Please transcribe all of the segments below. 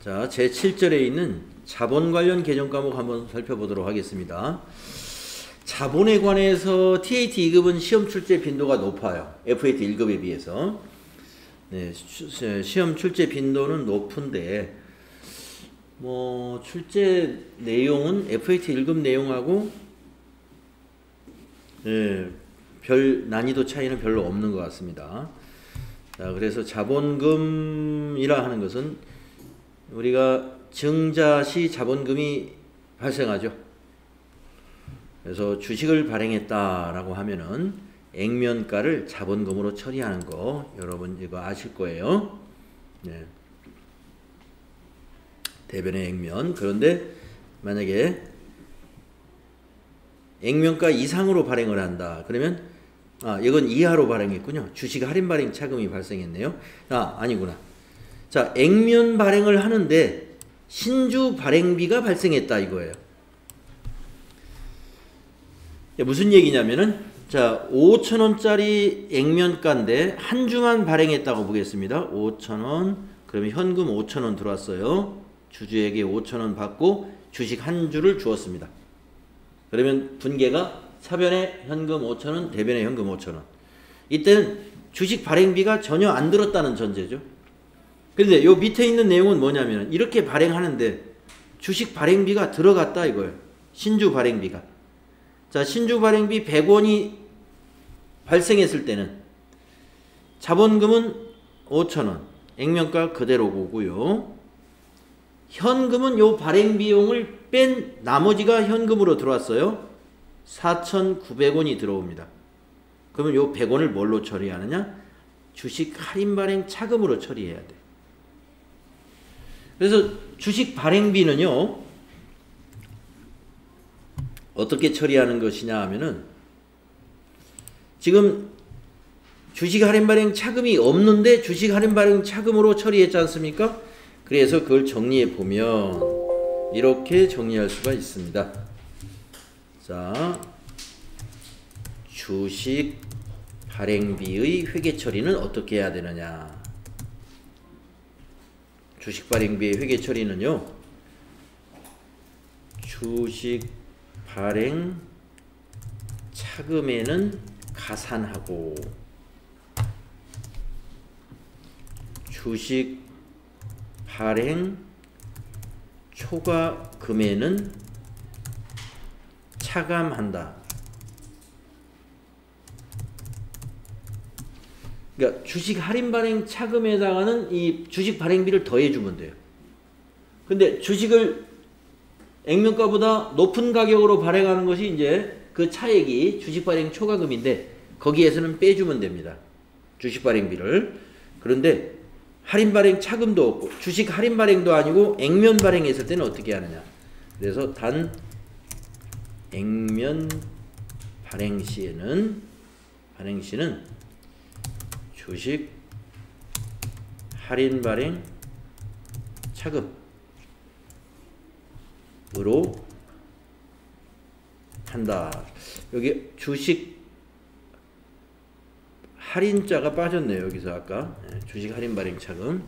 자, 제7절에 있는 자본 관련 개정 과목 한번 살펴보도록 하겠습니다. 자본에 관해서 TAT 2급은 시험 출제 빈도가 높아요. FAT 1급에 비해서. 네, 시험 출제 빈도는 높은데 출제 내용은 FAT 1급 내용하고 별 난이도 차이는 별로 없는 것 같습니다. 자, 그래서 자본금이라 하는 것은 우리가 증자시 자본금이 발생하죠. 그래서 주식을 발행했다라고 하면은 액면가를 자본금으로 처리하는 거 여러분 이거 아실 거예요. 네. 대변의 액면. 그런데 만약에 액면가 이상으로 발행을 한다. 그러면 이건 이하로 발행했군요. 주식 할인 발행 차금이 발생했네요. 아니구나. 자, 액면 발행을 하는데 신주 발행비가 발생했다 이거예요. 무슨 얘기냐면은 자, 5,000원짜리 액면가인데 한 주만 발행했다고 보겠습니다. 5,000원. 그러면 현금 5,000원 들어왔어요. 주주에게 5,000원 받고 주식 한 주를 주었습니다. 그러면 분계가 차변에 현금 5,000원, 대변에 현금 5,000원. 이때는 주식 발행비가 전혀 안 들었다는 전제죠. 그런데 요 밑에 있는 내용은 뭐냐면 이렇게 발행하는데 주식 발행비가 들어갔다 이거예요. 신주 발행비가. 자, 신주 발행비 100원이 발생했을 때는 자본금은 5,000원, 액면가 그대로 오고요. 현금은 요 발행 비용을 뺀 나머지가 현금으로 들어왔어요. 4,900원이 들어옵니다. 그러면 요 100원을 뭘로 처리하느냐? 주식 할인 발행 차금으로 처리해야 돼. 그래서 주식 발행비는요, 어떻게 처리하는 것이냐 하면은, 지금 주식 할인 발행 차금이 없는데 주식 할인 발행 차금으로 처리했지 않습니까? 그래서 그걸 정리해 보면 이렇게 정리할 수가 있습니다. 자, 주식 발행비의 회계 처리는 어떻게 해야 되느냐? 주식 발행비의 회계 처리는요, 주식 발행 차금에는 가산하고 주식 발행 초과금에는 차감한다. 그러니까 주식 할인 발행 차금에다가는 이 주식 발행비를 더해주면 돼요. 근데 주식을 액면가보다 높은 가격으로 발행하는 것이 이제 그 차액이 주식 발행 초과금인데 거기에서는 빼주면 됩니다. 주식 발행비를. 그런데 할인 발행 차금도 없고 주식 할인 발행도 아니고 액면 발행했을 때는 어떻게 하느냐. 그래서 단 액면 발행 시에는 주식 할인 발행 차금으로 한다. 여기 주식 할인자가 빠졌네요. 여기서 아까 주식 할인 발행 차금.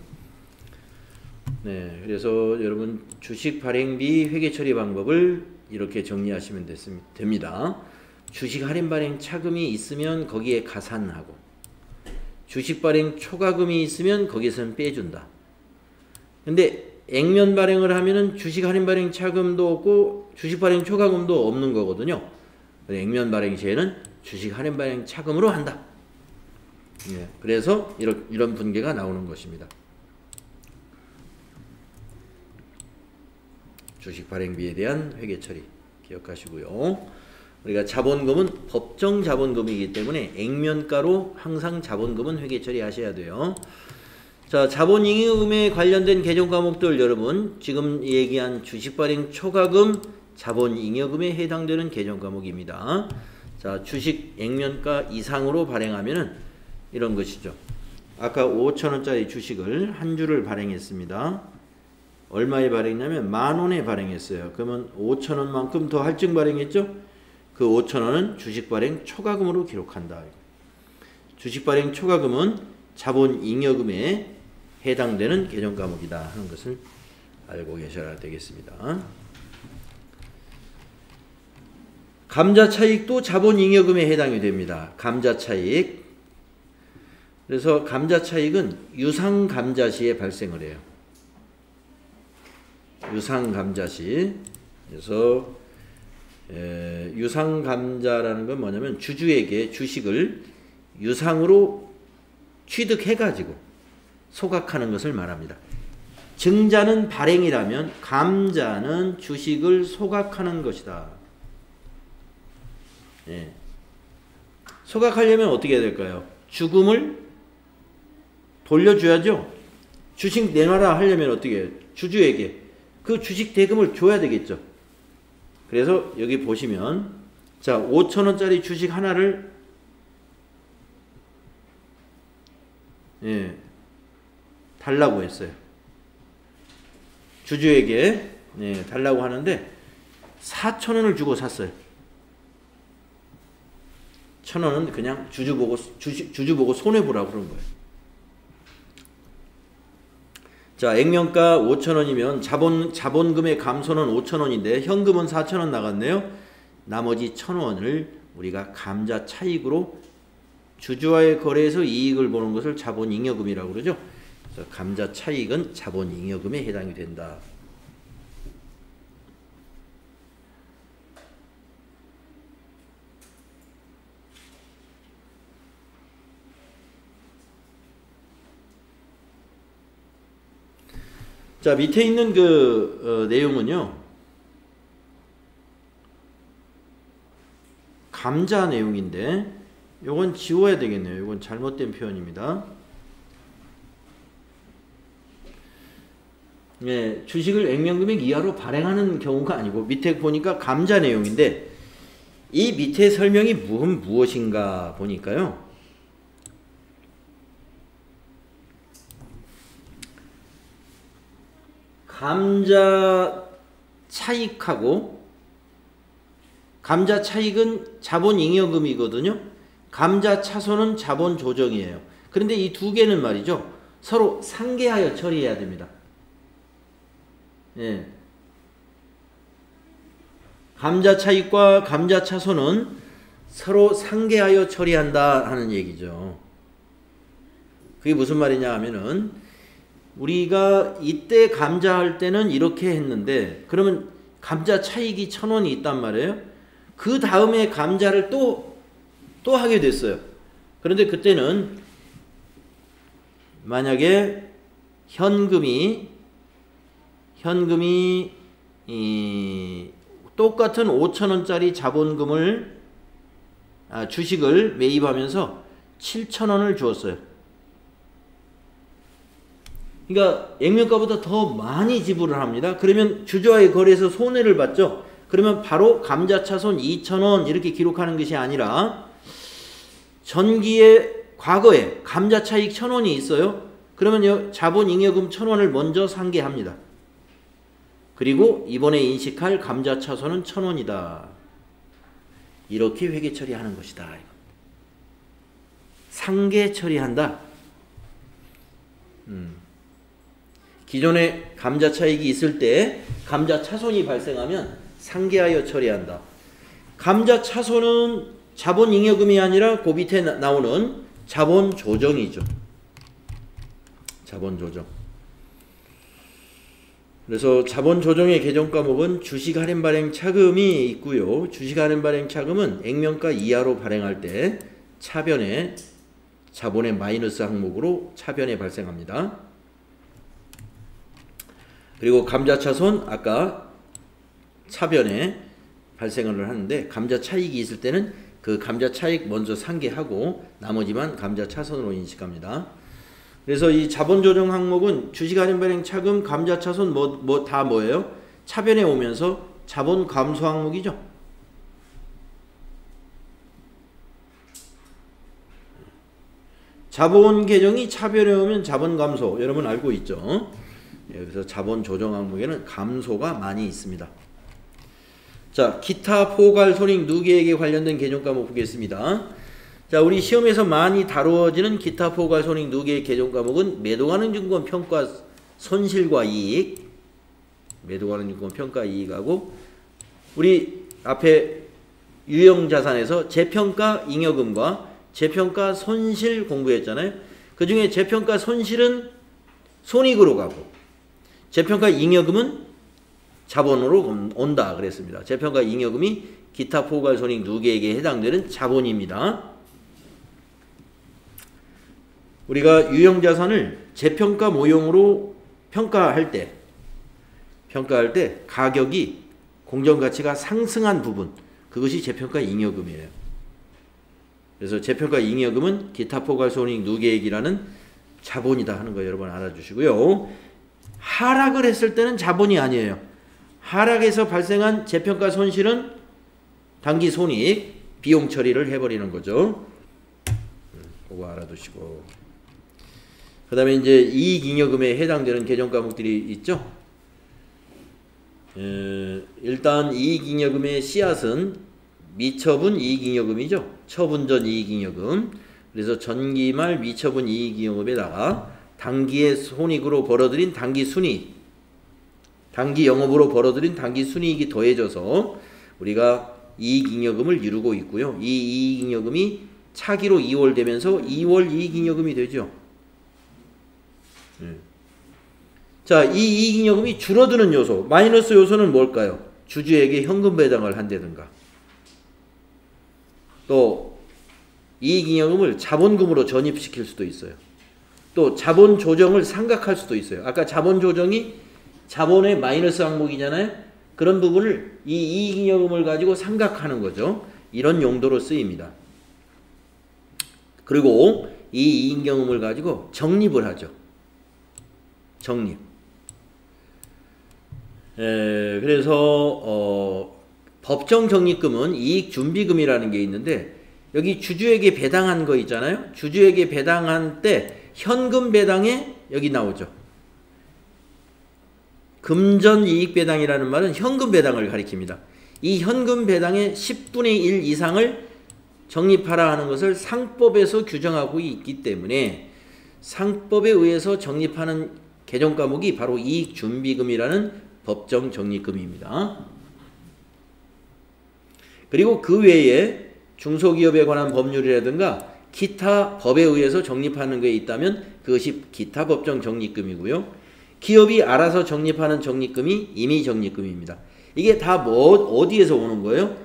네, 그래서 여러분 주식 발행비 회계 처리 방법을 이렇게 정리하시면 됩니다. 주식 할인 발행 차금이 있으면 거기에 가산하고 주식 발행 초과금이 있으면 거기서는 빼준다. 근데 액면 발행을 하면은 주식 할인 발행 차금도 없고 주식 발행 초과금도 없는 거거든요. 액면 발행 시에는 주식 할인 발행 차금으로 한다. 예, 그래서 이런 분계가 나오는 것입니다. 주식 발행비에 대한 회계 처리 기억하시고요. 우리가 자본금은 법정 자본금이기 때문에 액면가로 항상 자본금은 회계 처리하셔야 돼요. 자, 자본잉여금에 관련된 개정 과목들 여러분 지금 얘기한 주식 발행 초과금 자본잉여금에 해당되는 개정 과목입니다. 자, 주식 액면가 이상으로 발행하면은 이런 것이죠. 아까 5,000원짜리 주식을 한 주를 발행했습니다. 얼마에 발행했냐면 10,000원에 발행했어요. 그러면 5,000원만큼 더 할증 발행했죠? 그 5,000원은 주식 발행 초과금으로 기록한다. 주식 발행 초과금은 자본잉여금에 해당되는 개정 과목이다 하는 것을 알고 계셔야 되겠습니다. 감자차익도 자본잉여금에 해당이 됩니다. 감자차익. 그래서 감자차익은 유상감자시에 발생을 해요. 유상감자시. 그래서 유상감자라는 건 뭐냐면 주주에게 주식을 유상으로 취득해가지고 소각하는 것을 말합니다. 증자는 발행이라면 감자는 주식을 소각하는 것이다. 예. 소각하려면 어떻게 해야 될까요? 주금을 돌려줘야죠. 주식 내놔라 하려면 어떻게 해요? 주주에게 그 주식 대금을 줘야 되겠죠. 그래서 여기 보시면 자 5,000원짜리 주식 하나를 달라고 했어요. 주주에게 달라고 하는데 4,000원을 주고 샀어요. 1,000원은 그냥 주주 보고 손해보라고 그런 거예요. 자, 액면가 5,000원이면 자본금의 감소는 5,000원인데 현금은 4,000원 나갔네요. 나머지 1,000원을 우리가 감자 차익으로 주주와의 거래에서 이익을 보는 것을 자본잉여금이라고 그러죠. 그래서 감자 차익은 자본잉여금에 해당이 된다. 자, 밑에 있는 그 내용은요. 감자 내용인데 요건 지워야 되겠네요. 요건 잘못된 표현입니다. 네, 주식을 액면금액 이하로 발행하는 경우가 아니고 밑에 보니까 감자 내용인데 이 밑에 설명이 무엇인가 보니까요. 감자 차익하고 감자 차익은 자본잉여금이거든요. 감자 차손은 자본 조정이에요. 그런데 이 두 개는 말이죠. 서로 상계하여 처리해야 됩니다. 예. 감자 차익과 감자 차손은 서로 상계하여 처리한다 하는 얘기죠. 그게 무슨 말이냐 하면은 우리가 이때 감자할 때는 이렇게 했는데 그러면 감자 차익이 1,000원이 있단 말이에요. 그 다음에 감자를 또 하게 됐어요. 그런데 그때는 만약에 현금이 똑같은 5,000원짜리 자본금을 주식을 매입하면서 7,000원을 주었어요. 그러니까 액면가보다 더 많이 지불을 합니다. 그러면 주주와의 거래에서 손해를 봤죠. 그러면 바로 감자차손 2,000원 이렇게 기록하는 것이 아니라 전기에 과거에 감자차익 1,000원이 있어요. 그러면 자본잉여금 1,000원을 먼저 상계합니다. 그리고 이번에 인식할 감자차손은 1,000원이다. 이렇게 회계 처리하는 것이다. 상계 처리한다. 기존에 감자 차익이 있을 때 감자 차손이 발생하면 상계하여 처리한다. 감자 차손은 자본잉여금이 아니라 그 밑에 나오는 자본 조정이죠. 자본 조정. 그래서 자본 조정의 개정 과목은 주식 할인 발행 차금이 있고요. 주식 할인 발행 차금은 액면가 이하로 발행할 때 차변에 자본의 마이너스 항목으로 차변에 발생합니다. 그리고 감자차손 아까 차변에 발생을 하는데 감자 차익이 있을 때는 그 감자 차익 먼저 상계하고 나머지만 감자 차손으로 인식합니다. 그래서 이 자본 조정 항목은 주식 할인 발행 차금 감자 차손 다 뭐예요? 차변에 오면서 자본 감소 항목이죠. 자본 계정이 차변에 오면 자본 감소 여러분 알고 있죠? 그래서 자본 조정 항목에는 감소가 많이 있습니다. 자, 기타 포괄 손익 누계액에 관련된 개정 과목 보겠습니다. 자, 우리 시험에서 많이 다루어지는 기타 포괄 손익 누계액 개정 과목은 매도가능 증권 평가 손실과 이익, 매도가는 유권 평가 이익하고 우리 앞에 유형자산에서 재평가 잉여금과 재평가 손실 공부했잖아요. 그 중에 재평가 손실은 손익으로 가고 재평가 잉여금은 자본으로 온다 그랬습니다. 재평가 잉여금이 기타 포괄손익 누계액에 해당되는 자본입니다. 우리가 유형자산을 재평가 모형으로 평가할 때 가격이 공정가치가 상승한 부분, 그것이 재평가 잉여금이에요. 그래서 재평가 잉여금은 기타 포괄손익 누계액이라는 자본이다 하는 거 여러분 알아주시고요. 하락을 했을 때는 자본이 아니에요. 하락에서 발생한 재평가 손실은 단기 손익, 비용 처리를 해버리는 거죠. 그거 알아두시고. 그 다음에 이제 이익잉여금에 해당되는 개정 과목들이 있죠. 일단 이익잉여금의 씨앗은 미처분 이익잉여금이죠. 처분전 이익잉여금. 그래서 전기말 미처분 이익잉여금에다가 단기의 손익으로 벌어들인 단기 순이익, 단기 영업으로 벌어들인 단기 순이익이 더해져서 우리가 이익잉여금을 이루고 있고요. 이 이익잉여금이 차기로 2월 되면서 2월 이익잉여금이 되죠. 자, 이 이익잉여금이 줄어드는 요소, 마이너스 요소는 뭘까요? 주주에게 현금 배당을 한다든가 또 이익잉여금을 자본금으로 전입시킬 수도 있어요. 또 자본 조정을 상각할 수도 있어요. 아까 자본 조정이 자본의 마이너스 항목이잖아요. 그런 부분을 이 이익잉여금을 가지고 상각하는 거죠. 이런 용도로 쓰입니다. 그리고 이 이익잉여금을 가지고 적립을 하죠. 적립. 그래서 법정 적립금은 이익준비금이라는 게 있는데 여기 주주에게 배당한 거 있잖아요. 주주에게 배당한 때 현금 배당에 여기 나오죠. 금전 이익 배당이라는 말은 현금 배당을 가리킵니다. 이 현금 배당의 10분의 1 이상을 적립하라 하는 것을 상법에서 규정하고 있기 때문에 상법에 의해서 적립하는 개정 과목이 바로 이익준비금이라는 법정 적립금입니다. 그리고 그 외에 중소기업에 관한 법률이라든가 기타 법에 의해서 적립하는 게 있다면 그것이 기타 법정 적립금이고요. 기업이 알아서 적립하는 적립금이 임의 적립금입니다. 이게 다 어디에서 오는 거예요?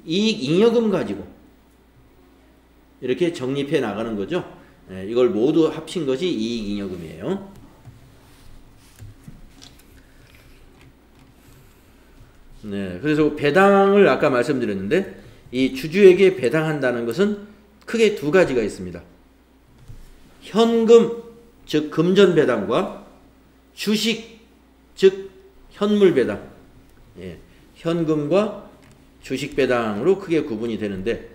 이익잉여금 가지고 이렇게 적립해 나가는 거죠. 이걸 모두 합친 것이 이익잉여금이에요. 네, 그래서 배당을 아까 말씀드렸는데 이 주주에게 배당한다는 것은 크게 두 가지가 있습니다. 현금, 즉 금전 배당과 주식, 즉 현물 배당. 예, 현금과 주식 배당으로 크게 구분이 되는데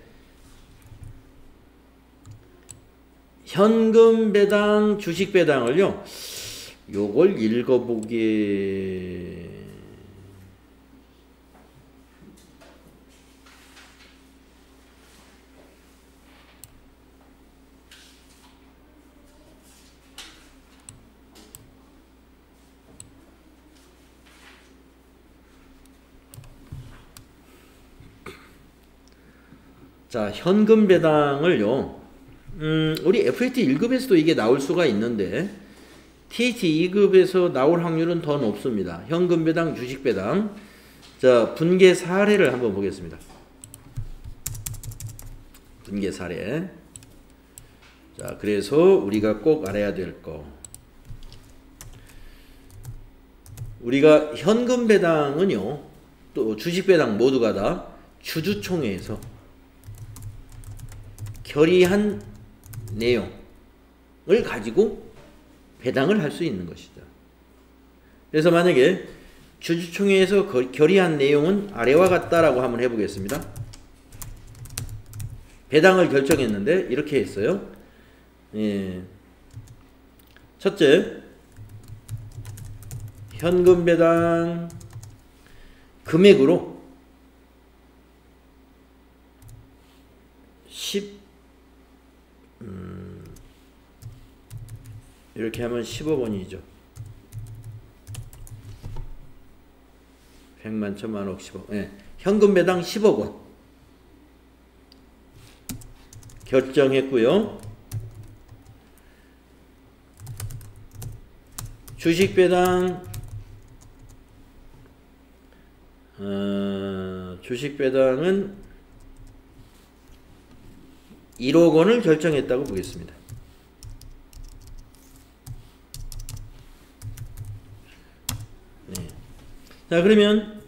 현금 배당, 주식 배당을요. 요걸 읽어보기에 자, 현금 배당을요. 우리 FAT 1급에서도 이게 나올 수가 있는데 TH 2급에서 나올 확률은 더 높습니다. 현금 배당, 주식 배당. 자, 분계 사례를 한번 보겠습니다. 분계 사례. 자, 그래서 우리가 꼭 알아야 될 거. 우리가 현금 배당은요. 또 주식 배당 모두가 다 주주총회에서 결의한 내용을 가지고 배당을 할 수 있는 것이죠. 그래서 만약에 주주총회에서 결의한 내용은 아래와 같다라고 한번 해보겠습니다. 배당을 결정했는데 이렇게 했어요. 예. 첫째, 현금 배당 금액으로 10 이렇게 하면 10억 원이죠. 100만, 1000만, 억, 10억. 예. 현금 배당 10억 원. 결정했고요. 주식 배당, 주식 배당은 1억 원을 결정했다고 보겠습니다. 네. 자, 그러면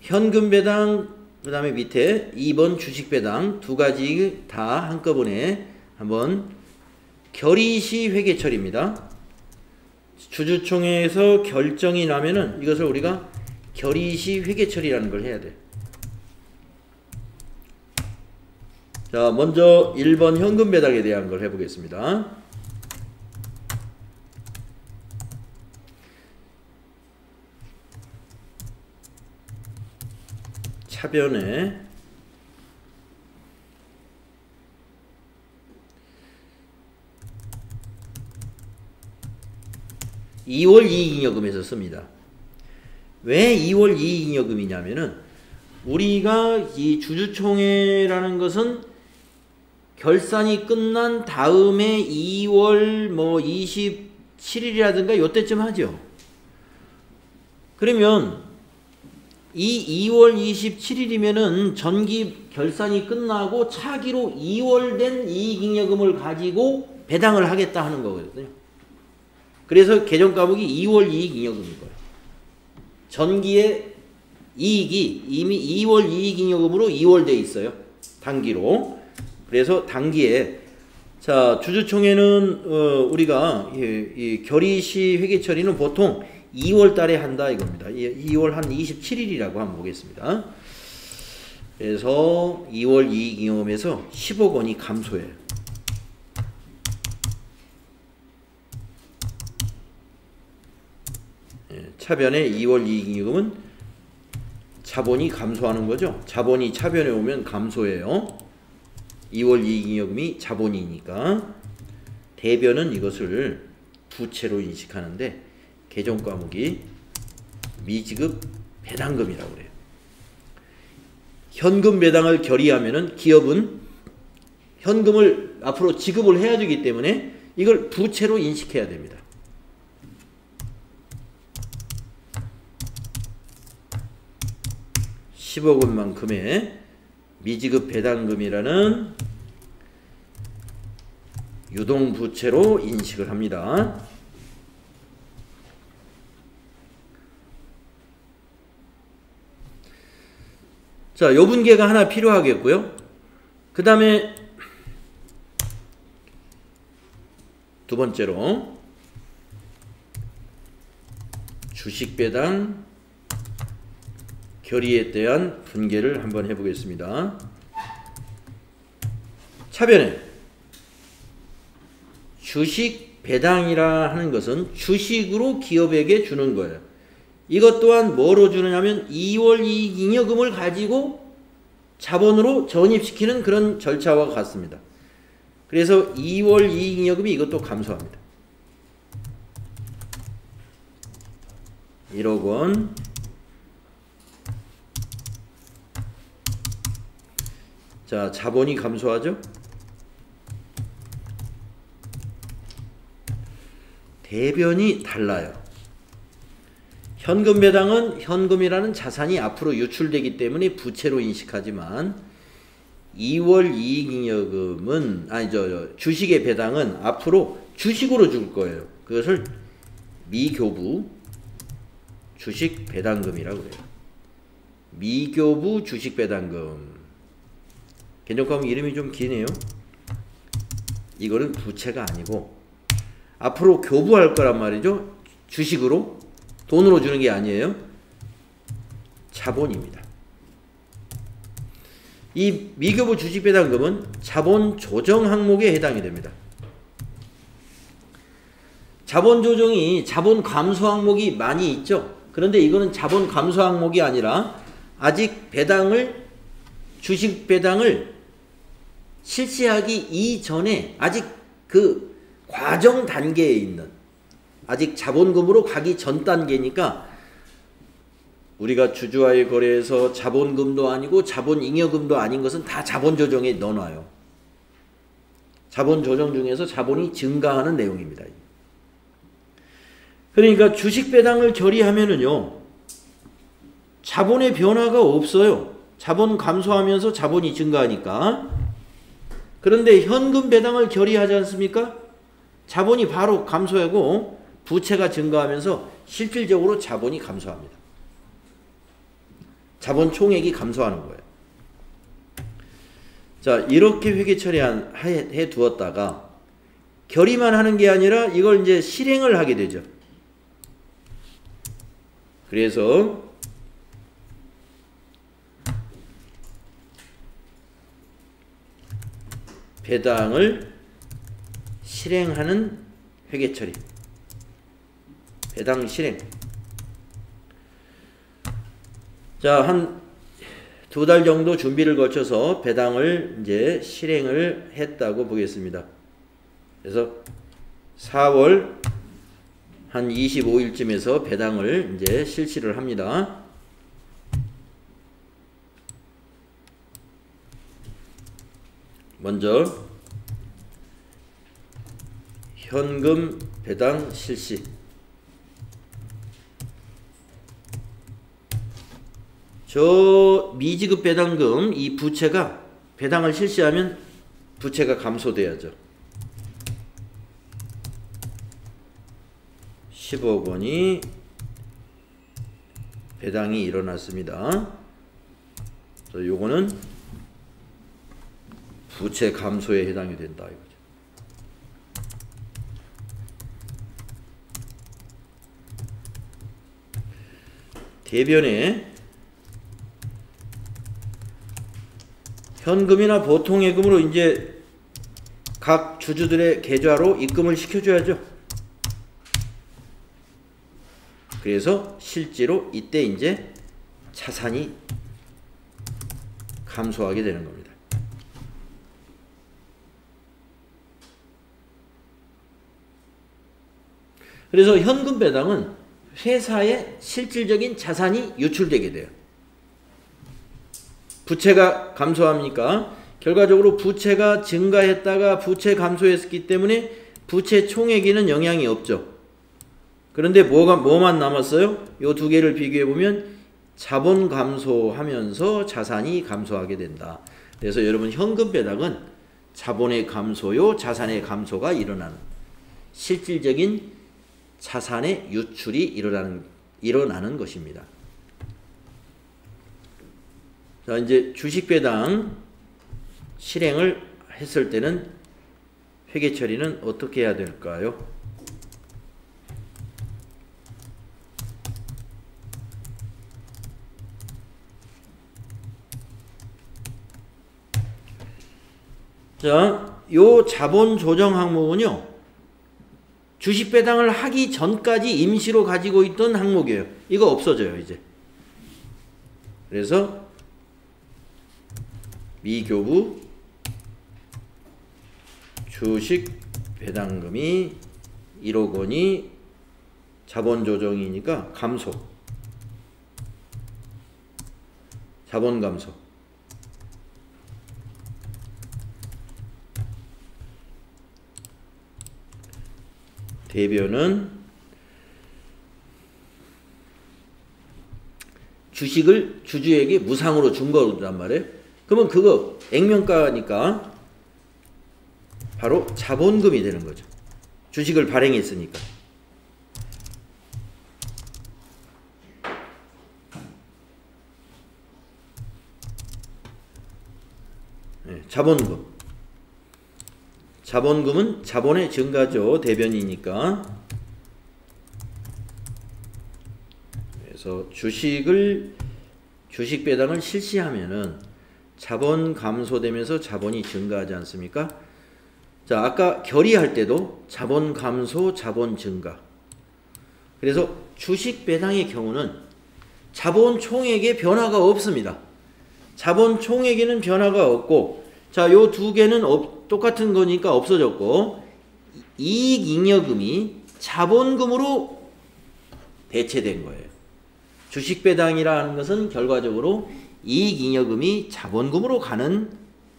현금 배당, 그 다음에 밑에 2번 주식 배당 두 가지 다 한꺼번에 한번 결의시 회계 처리입니다. 주주총회에서 결정이 나면은 이것을 우리가 결의시 회계 처리라는 걸 해야 돼. 자, 먼저 1번 현금 배당에 대한 걸 해보겠습니다. 차변에 (2월) 이익잉여금에서 씁니다. 왜 2월 이익잉여금이냐면은 우리가 이 주주총회라는 것은 결산이 끝난 다음에 2월 뭐 27일이라든가 요때쯤 하죠. 그러면 이 2월 27일이면은 전기 결산이 끝나고 차기로 2월 된 이익잉여금을 가지고 배당을 하겠다 하는 거거든요. 그래서 개정 과목이 2월 이익잉여금인 거예요. 전기의 이익이 이미 2월 이익잉여금으로 2월 돼 있어요. 단기로. 그래서 단기에 자 주주총회는 우리가 이 결의시 회계 처리는 보통 2월 달에 한다 이겁니다. 2월 한 27일이라고 한번 보겠습니다. 그래서 2월 이익잉여금에서 10억 원이 감소해요. 차변에 2월 이익잉여금은 자본이 감소하는 거죠. 자본이 차변에 오면 감소해요. 2월 이익잉여금이 자본이니까 대변은 이것을 부채로 인식하는데 개정 과목이 미지급 배당금이라고 그래요. 현금 배당을 결의하면은 기업은 현금을 앞으로 지급을 해야 되기 때문에 이걸 부채로 인식해야 됩니다. (10억 원만큼의 미지급 배당금이라는 유동부채로 인식을 합니다. 자, 요분계가 하나 필요하겠고요. 그 다음에 두 번째로 주식배당 결의에 대한 분계를 한번 해보겠습니다. 차변에 주식배당이라 하는 것은 주식으로 기업에게 주는 거예요. 이것 또한 뭐로 주느냐면 2월 이익잉여금을 가지고 자본으로 전입시키는 그런 절차와 같습니다. 그래서 2월 이익잉여금이 이것도 감소합니다. 1억 원. 자, 자본이 감소하죠? 대변이 달라요. 현금 배당은 현금이라는 자산이 앞으로 유출되기 때문에 부채로 인식하지만 2월 이익잉여금은 주식의 배당은 앞으로 주식으로 줄 거예요. 그것을 미교부 주식 배당금이라고 그래요. 미교부 주식 배당금. 개정과목 이름이 좀 기네요. 이거는 부채가 아니고 앞으로 교부할 거란 말이죠. 주식으로 돈으로 주는 게 아니에요. 자본입니다. 이 미교부 주식배당금은 자본 조정 항목에 해당이 됩니다. 자본 조정이 자본 감소 항목이 많이 있죠. 그런데 이거는 자본 감소 항목이 아니라 아직 배당을 주식 배당을 실시하기 이전에 아직 그 과정 단계에 있는 아직 자본금으로 가기 전 단계니까 우리가 주주와의 거래에서 자본금도 아니고 자본잉여금도 아닌 것은 다 자본조정에 넣어놔요. 자본조정 중에서 자본이 증가하는 내용입니다. 그러니까 주식 배당을 결의하면은요, 자본의 변화가 없어요. 자본 감소하면서 자본이 증가하니까. 그런데 현금 배당을 결의하지 않습니까? 자본이 바로 감소하고 부채가 증가하면서 실질적으로 자본이 감소합니다. 자본 총액이 감소하는 거예요. 자, 이렇게 회계 처리해 두었다가 결의만 하는 게 아니라 이걸 이제 실행을 하게 되죠. 그래서 배당을 실행하는 회계 처리. 배당 실행. 자, 한 2달 정도 준비를 거쳐서 배당을 이제 실행을 했다고 보겠습니다. 그래서 4월 한 25일쯤에서 배당을 이제 실시를 합니다. 먼저 현금 배당 실시. 저 미지급 배당금 이 부채가 배당을 실시하면 부채가 감소돼야죠. 10억 원이 배당이 일어났습니다. 요거는 부채 감소에 해당이 된다 이거죠. 대변에 현금이나 보통예금으로 이제 각 주주들의 계좌로 입금을 시켜줘야죠. 그래서 실제로 이때 이제 자산이 감소하게 되는 겁니다. 그래서 현금 배당은 회사의 실질적인 자산이 유출되게 돼요. 부채가 감소합니까? 결과적으로 부채가 증가했다가 부채 감소했기 때문에 부채 총액에는 영향이 없죠. 그런데 뭐만 남았어요? 요 두 개를 비교해 보면 자본 감소하면서 자산이 감소하게 된다. 그래서 여러분 현금 배당은 자본의 감소요 자산의 감소가 일어나는 실질적인 자산의 유출이 일어나는 것입니다. 자, 이제 주식 배당 실행을 했을 때는 회계 처리는 어떻게 해야 될까요? 자, 요 자본 조정 항목은요, 주식 배당을 하기 전까지 임시로 가지고 있던 항목이에요. 이거 없어져요, 이제. 그래서 미교부 주식 배당금이 1억 원이 자본 조정이니까 감소. 자본 감소. 대변은 주식을 주주에게 무상으로 준 거란 말이에요. 그러면 그거 액면가니까 바로 자본금이 되는 거죠. 주식을 발행했으니까. 네, 자본금. 자본금은 자본의 증가죠. 대변이니까. 그래서 주식 배당을 실시하면은 자본 감소되면서 자본이 증가하지 않습니까? 자, 아까 결의할 때도 자본 감소, 자본 증가. 그래서 주식 배당의 경우는 자본 총액에 변화가 없습니다. 자본 총액에는 변화가 없고, 자, 요 두 개는 똑같은 거니까 없어졌고, 이익 잉여금이 자본금으로 대체된 거예요. 주식 배당이라 하는 것은 결과적으로 이익잉여금이 자본금으로 가는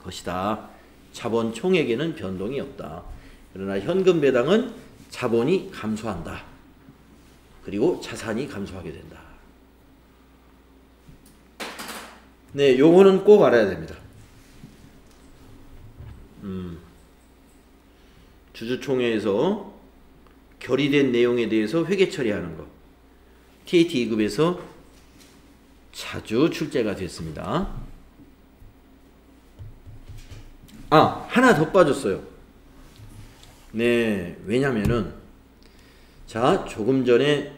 것이다. 자본 총액에는 변동이 없다. 그러나 현금 배당은 자본이 감소한다. 그리고 자산이 감소하게 된다. 네, 요거는 꼭 알아야 됩니다. 주주총회에서 결의된 내용에 대해서 회계 처리하는 것. TAT 2급에서 자주 출제가 됐습니다. 하나 더 빠졌어요. 네, 왜냐면은 자, 조금 전에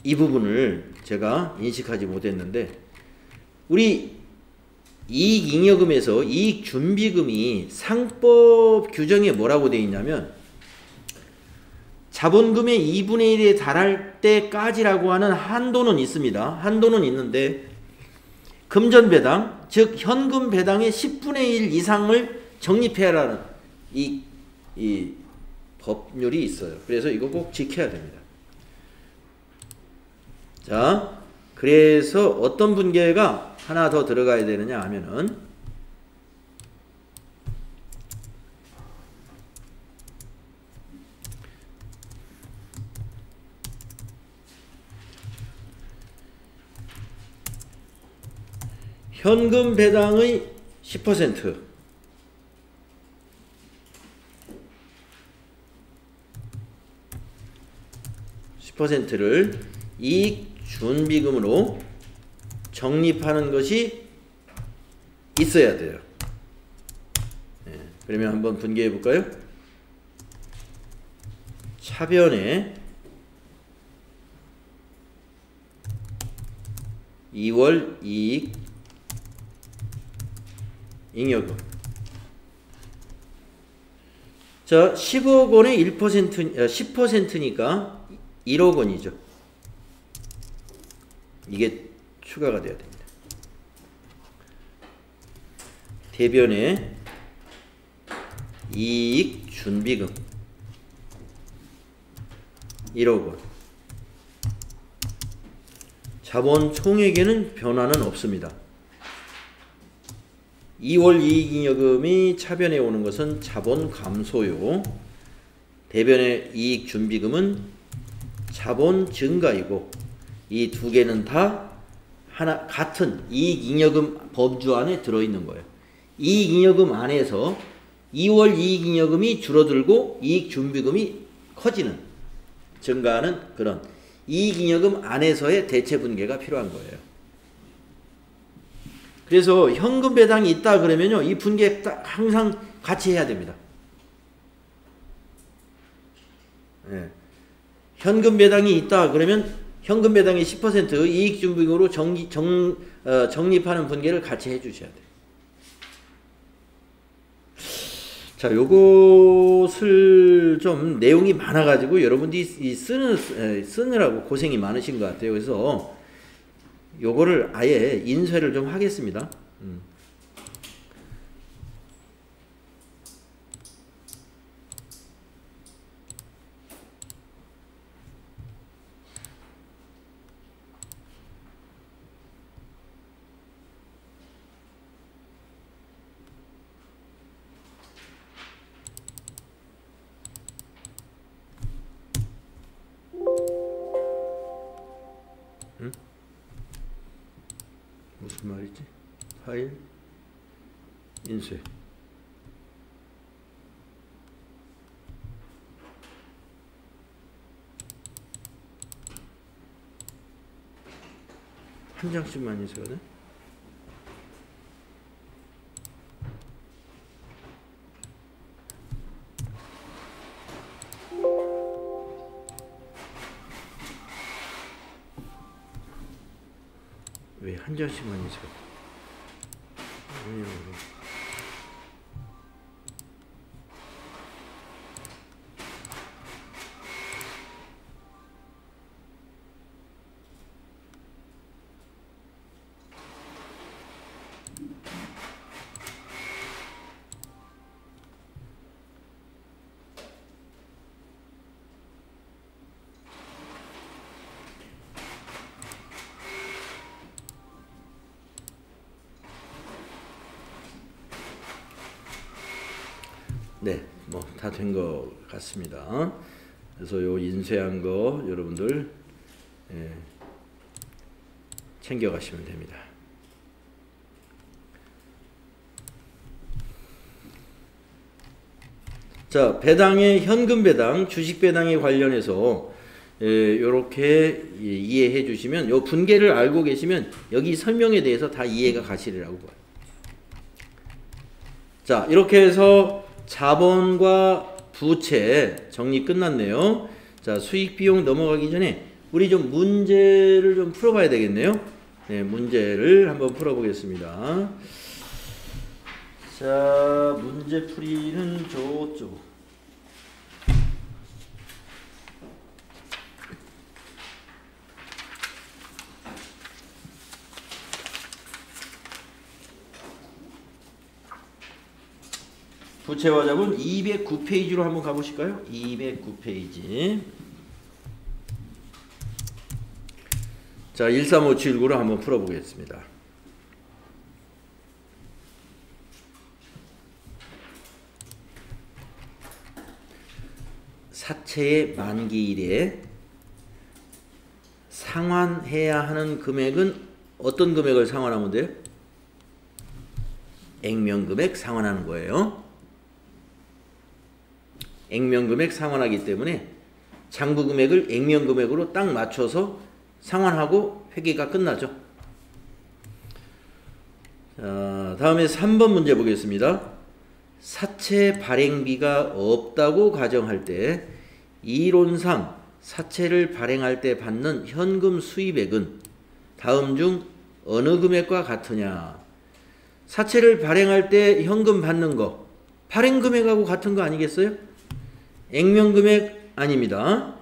이 부분을 제가 인식하지 못했는데 우리 이익잉여금에서 이익준비금이 상법 규정에 뭐라고 되어 있냐면 자본금의 2분의 1에 달할 때까지라고 하는 한도는 있습니다. 한도는 있는데 금전배당, 즉 현금 배당의 10분의 1 이상을 적립해야 하는 이 법률이 있어요. 그래서 이거 꼭 지켜야 됩니다. 자, 그래서 어떤 분계가 하나 더 들어가야 되느냐 하면은 현금 배당의 10%를 이익준비금으로 적립하는 것이 있어야 돼요. 네, 그러면 한번 분개해 볼까요? 차변에 2월 이익 잉여금. 자, 10억 원의 10%니까 1억 원이죠. 이게 추가가 돼야 됩니다. 대변에 이익 준비금 1억 원. 자본 총액에는 변화는 없습니다. 2월 이익잉여금이 차변에 오는 것은 자본 감소요. 대변의 이익 준비금은 자본 증가이고 이 두 개는 다 하나 같은 이익잉여금 범주 안에 들어있는 거예요. 이익잉여금 안에서 2월 이익잉여금이 줄어들고 이익준비금이 커지는 증가하는 그런 이익잉여금 안에서의 대체분계가 필요한 거예요. 그래서 현금 배당이 있다 그러면요, 이 분계 항상 같이 해야 됩니다. 예. 현금 배당이 있다 그러면 현금 배당의 10% 이익준비금으로 적립하는 분계를 같이 해주셔야 돼요. 자, 요것을 좀 내용이 많아가지고 여러분들이 쓰느라고 고생이 많으신 것 같아요. 그래서 요거를 아예 인쇄를 좀 하겠습니다. 무슨 말이지? 파일 인쇄. 한 장씩만 인쇄가 돼? 왜 한 장씩만 인쇄가 돼? 네, 뭐 다 된 것 같습니다. 그래서 요 인쇄한 거 여러분들 챙겨 가시면 됩니다. 자, 배당의 현금 배당, 주식 배당에 관련해서 요렇게 이해해 주시면, 요 분계를 알고 계시면 여기 설명에 대해서 다 이해가 가시리라고 봐요. 자, 이렇게 해서 자본과 부채 정리 끝났네요. 자, 수익 비용 넘어가기 전에 우리 좀 문제를 좀 풀어봐야 되겠네요. 네, 문제를 한번 풀어보겠습니다. 자, 문제풀이는 저쪽. 부채와 자본 209페이지로 한번 가보실까요? 209페이지. 자, 13579로 한번 풀어보겠습니다. 사채의 만기일에 상환해야 하는 금액은 어떤 금액을 상환하면 돼요? 액면금액 상환하는 거예요. 액면금액 상환하기 때문에 장부금액을 액면금액으로 딱 맞춰서 상환하고 회계가 끝나죠. 자, 다음에 3번 문제 보겠습니다. 사채 발행비가 없다고 가정할 때 이론상 사채를 발행할 때 받는 현금 수입액은 다음 중 어느 금액과 같으냐. 사채를 발행할 때 현금 받는 거 발행금액하고 같은 거 아니겠어요? 액면금액 아닙니다.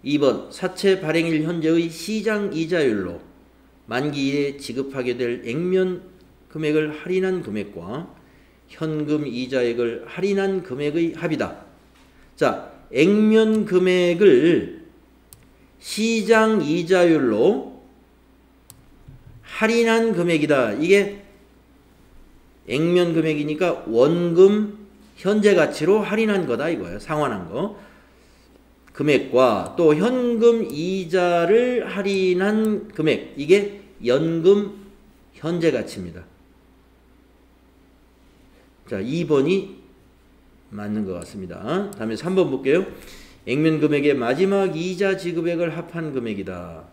2번 사채 발행일 현재의 시장 이자율로 만기일에 지급하게 될 액면 금액을 할인한 금액과 현금 이자액을 할인한 금액의 합이다. 자, 액면 금액을 시장 이자율로 할인한 금액이다. 이게 액면 금액이니까 원금 현재 가치로 할인한 거다 이거예요. 상환한 거. 금액과 또 현금 이자를 할인한 금액. 이게 연금 현재 가치입니다. 자, 2번이 맞는 것 같습니다. 다음에 3번 볼게요. 액면 금액의 마지막 이자 지급액을 합한 금액이다.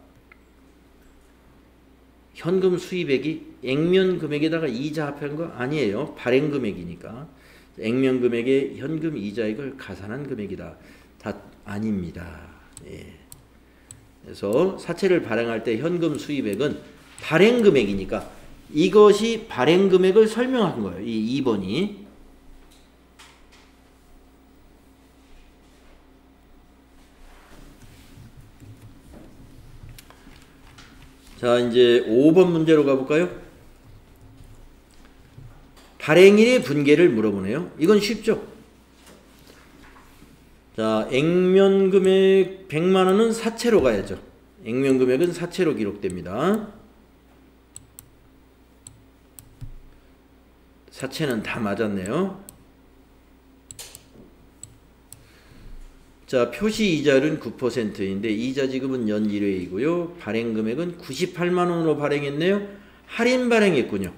현금 수입액이 액면 금액에다가 이자 합한 거 아니에요. 발행 금액이니까. 액면 금액의 현금 이자액을 가산한 금액이다. 다 아닙니다. 예. 그래서 사채를 발행할 때 현금 수입액은 발행 금액이니까 이것이 발행 금액을 설명한 거예요. 이 2번이. 자, 이제 5번 문제로 가볼까요? 발행일의 분계를 물어보네요. 이건 쉽죠? 자, 액면금액 100만원은 사채로 가야죠. 액면금액은 사채로 기록됩니다. 사채는 다 맞았네요. 자, 표시 이자율은 9%인데 이자 지급은 연 1회이고요. 발행 금액은 98만원으로 발행했네요. 할인 발행했군요.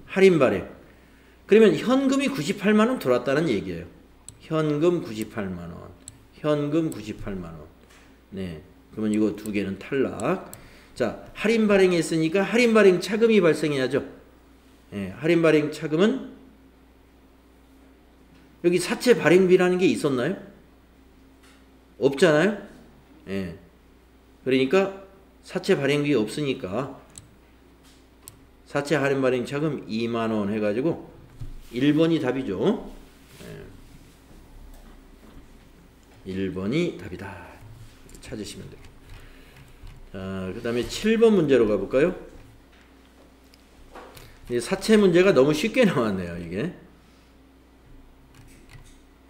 할인 발행. 그러면 현금이 98만원 들어왔다는 얘기예요. 현금 98만원. 현금 98만원. 네. 그러면 이거 두 개는 탈락. 자, 할인 발행했으니까 할인 발행 차금이 발생해야죠. 네, 할인 발행 차금은 여기 사채 발행비라는 게 있었나요? 없잖아요. 예. 그러니까 사채 발행비 없으니까 사채 할인 발행 차금 2만원 해가지고 1번이 답이죠. 예. 1번이 답이다. 찾으시면 돼요. 자, 그 다음에 7번 문제로 가볼까요? 사채 문제가 너무 쉽게 나왔네요. 이게.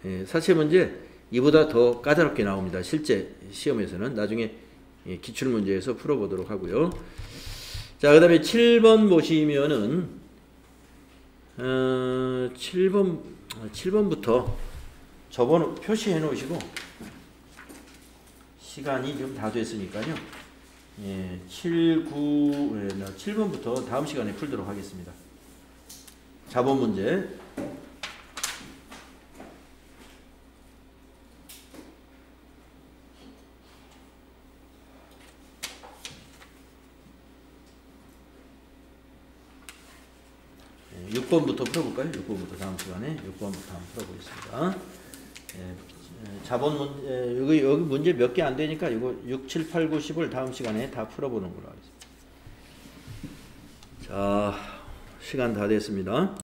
예, 사채 문제 이보다 더 까다롭게 나옵니다. 실제 시험에서는. 나중에 기출문제에서 풀어보도록 하고요. 자, 그 다음에 7번 보시면은 7번 7번부터 접어 표시해 놓으시고 시간이 좀 다 됐으니까요. 예, 7번부터 다음 시간에 풀도록 하겠습니다. 자본 문제. 예, 6번부터 풀어볼까요? 6번부터 다음 시간에 6번부터 한번 풀어보겠습니다. 예, 자본 문제, 여기 문제 몇 개 안 되니까 이거 6, 7, 8, 9, 10을 다음 시간에 다 풀어보는 걸로 하겠습니다. 자, 시간 다 됐습니다.